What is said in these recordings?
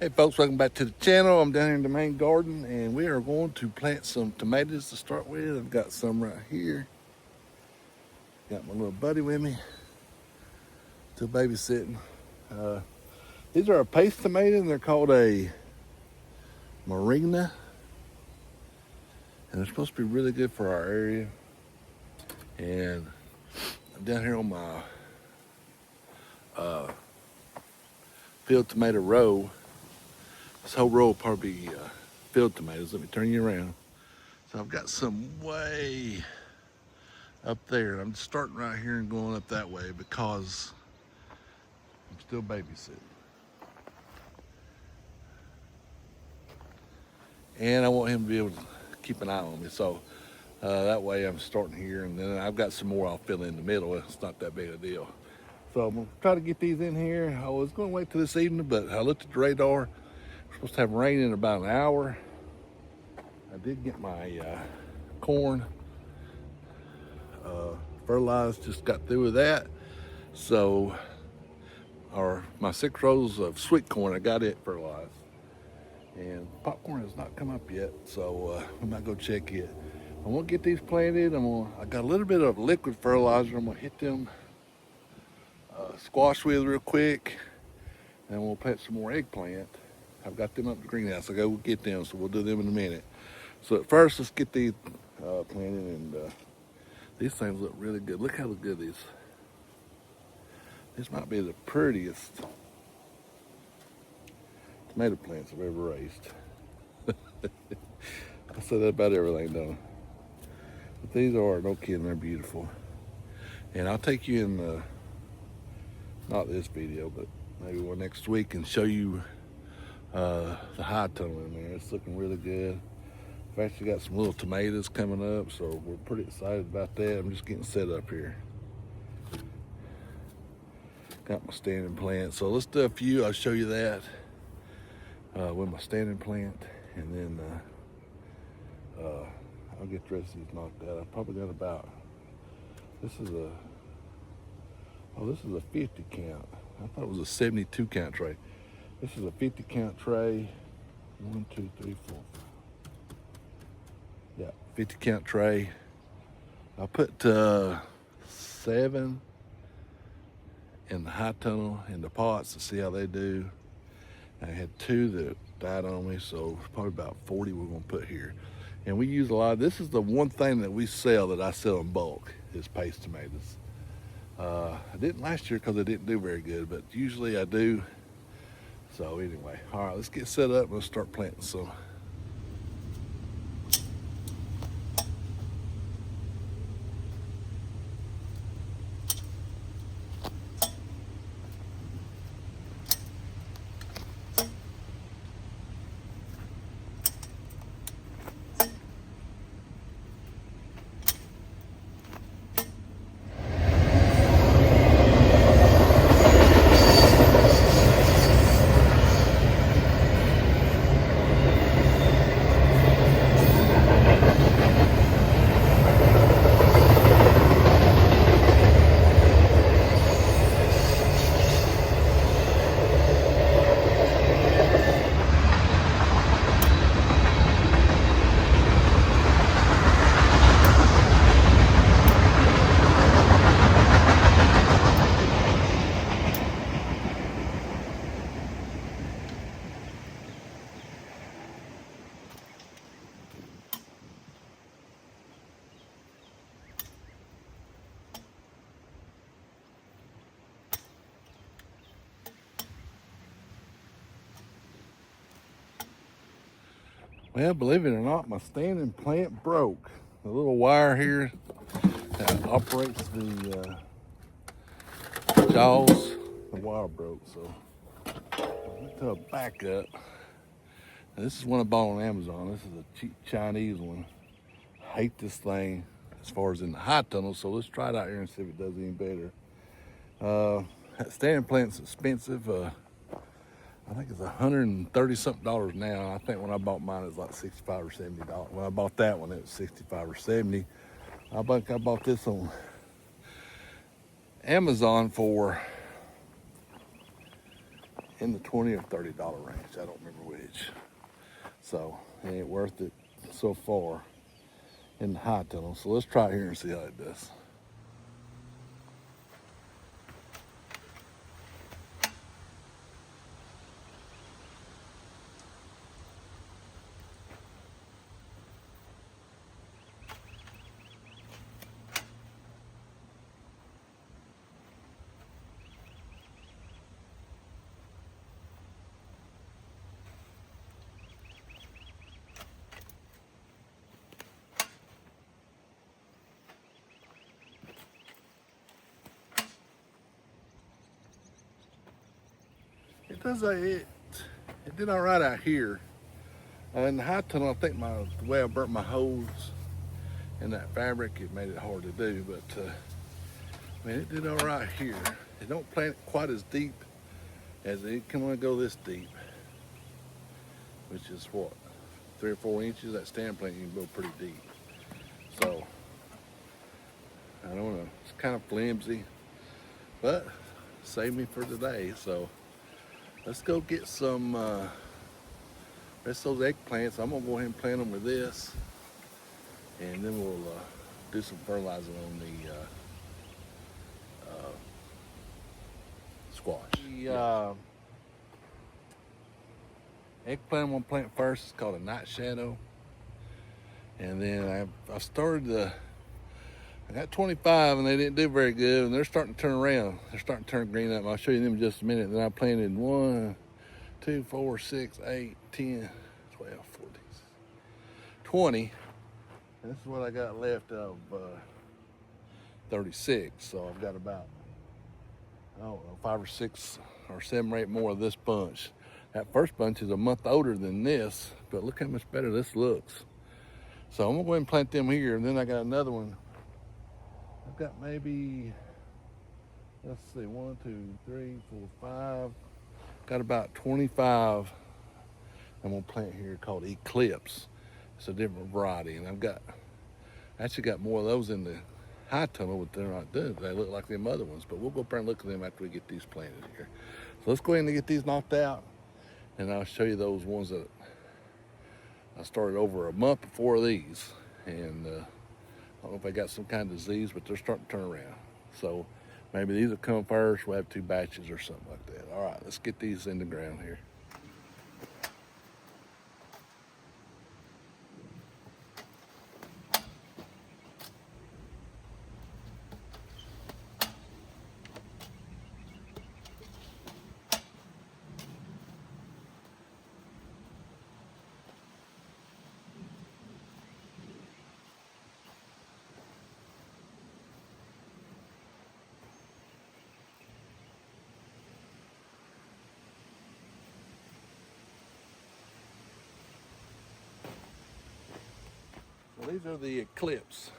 Hey folks, welcome back to the channel. I'm down here in the main garden and we are going to plant some tomatoes to start with. I've got some right here. Got my little buddy with me. Still babysitting. These are a paste tomato and they're called a Mariana. And they're supposed to be really good for our area. And I'm down here on my field tomato row. This whole row will probably be field tomatoes. Let me turn you around. So I've got some way up there. I'm just starting right here and going up that way because I'm still babysitting. And I want him to be able to keep an eye on me. So that way I'm starting here and then I've got some more I'll fill in the middle. It's not that big a deal. So I'm gonna try to get these in here. I was gonna wait till this evening, but I looked at the radar. We're supposed to have rain in about an hour. I did get my corn fertilized, just got through with that. So, my 6 rows of sweet corn, I got it fertilized. And popcorn has not come up yet, so we might go check it. I'm gonna get these planted. I got a little bit of liquid fertilizer. I'm gonna hit them squash with real quick, and we'll plant some more eggplant. I've got them up in the greenhouse. I go get them, so we'll do them in a minute. So at first, let's get these planted, and these things look really good. Look how good these. This might be the prettiest tomato plants I've ever raised. I say that about everything, don't I? But these are, no kidding, they're beautiful. And I'll take you in not this video, but maybe one next week and show you the high tunnel in there. It's looking really good. I've actually got some little tomatoes coming up, so we're pretty excited about that. I'm just getting set up here. Got my standing plant. So let's do a few. I'll show you that with my standing plant, and then I'll get the rest of these knocked out. I've probably got about, this is a 50 count. I thought it was a 72 count tray. This is a 50 count tray. 1, 2, 3, 4, 5. Yeah, 50 count tray. I put 7 in the high tunnel in the pots to see how they do. I had 2 that died on me, so probably about 40 we're gonna put here. And we use a lot. This is the one thing that we sell, that I sell in bulk, is paste tomatoes. I didn't last year because I didn't do very good, but usually I do. So anyway, all right, let's get set up and let's start planting some. Well, believe it or not, my standing plant broke. The little wire here that operates the jaws, the wire broke. So I went to a backup. Now, this is one I bought on Amazon. This is a cheap Chinese one. I hate this thing as far as in the high tunnel, so let's try it out here and see if it does any better. That standing plant's expensive. I think it's $130 something now. I think when I bought mine, it was like $65 or $70. When I bought that one, it was $65 or $70. I bought this on Amazon for in the $20 or $30 range. I don't remember which. So it ain't worth it so far in the high tunnel. So let's try it here and see how it does. It did all right out here. In the high tunnel, I think the way I burnt my hose in that fabric, it made it hard to do. But I mean, it did all right here. It don't plant it quite as deep as it can only go this deep, which is what, 3 or 4 inches. That stand plant you can go pretty deep. So I don't know. It's kind of flimsy, but saved me for today. So let's go get some rest of those eggplants. I'm gonna go ahead and plant them with this, and then we'll do some fertilizing on the squash. The eggplant I'm gonna plant first is called a night shadow, and then I started I got 25 and they didn't do very good, and they're starting to turn around. They're starting to turn green up. I'll show you them in just a minute. Then I planted 1, 2, 4, 6, 8, 10, 12, 14, 20. And this is what I got left of 36. So I've got about, I don't know, 5 or 6 or 7 or 8 more of this bunch. That first bunch is a month older than this, but look how much better this looks. So I'm gonna go ahead and plant them here, and then I got another one. I've got maybe, let's see, 1, 2, 3, 4, 5. Got about 25 I'm gonna plant here called Eclipse. It's a different variety, and actually got more of those in the high tunnel, but they're not doing. They look like them other ones, but we'll go up there and look at them after we get these planted here. So let's go ahead and get these knocked out, and I'll show you those ones that I started over a month before these, and I don't know if they got some kind of disease, but they're starting to turn around. So maybe these will come first. We'll have 2 batches or something like that. All right, let's get these in the ground here. Well, these are the Eclipse.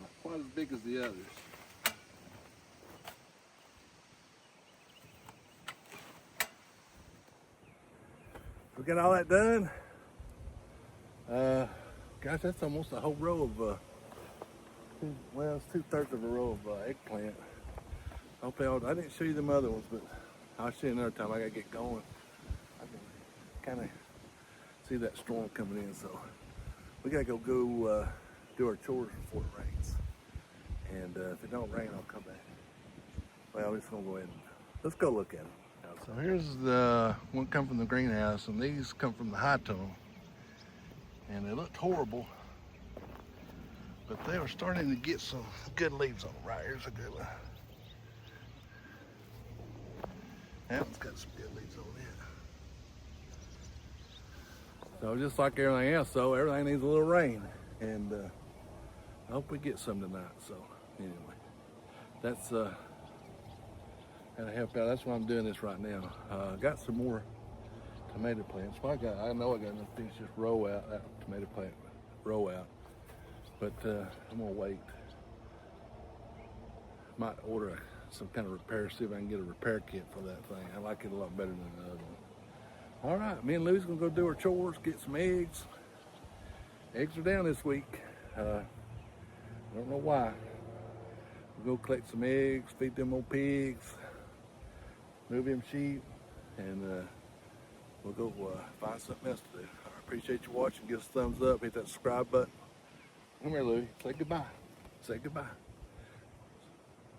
Not quite as big as the others. We got all that done. Gosh, that's almost a whole row of, well, it's 2/3 of a row of eggplant. I didn't show you them other ones, but I'll show you another time. I gotta get going. I can kind of see that storm coming in, so we gotta go do our chores before it rains. And if it don't rain, I'll come back. Well, I'm just gonna go ahead and let's go look at them. So here's the one come from the greenhouse, and these come from the high tunnel. And they looked horrible, but they were starting to get some good leaves on them. Right, here's a good one. That one's got some good leaves on it. So just like everything else, so everything needs a little rain, and I hope we get some tonight. So anyway, that's gotta help out. That's why I'm doing this right now. Got some more tomato plants. Well, I know I got enough to finish this row out, that tomato plant row out, but I'm gonna wait. Might order some kind of repair, see if I can get a repair kit for that thing. I like it a lot better than the other one. All right, me and Lou's gonna go do our chores, get some eggs. Eggs are down this week. I don't know why. We'll go collect some eggs, feed them old pigs, move them sheep, and we'll go find something else to do. I appreciate you watching. Give us a thumbs up, hit that subscribe button. Come here, Louie. Say goodbye. Say goodbye.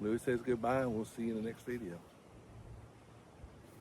Louie says goodbye, and we'll see you in the next video.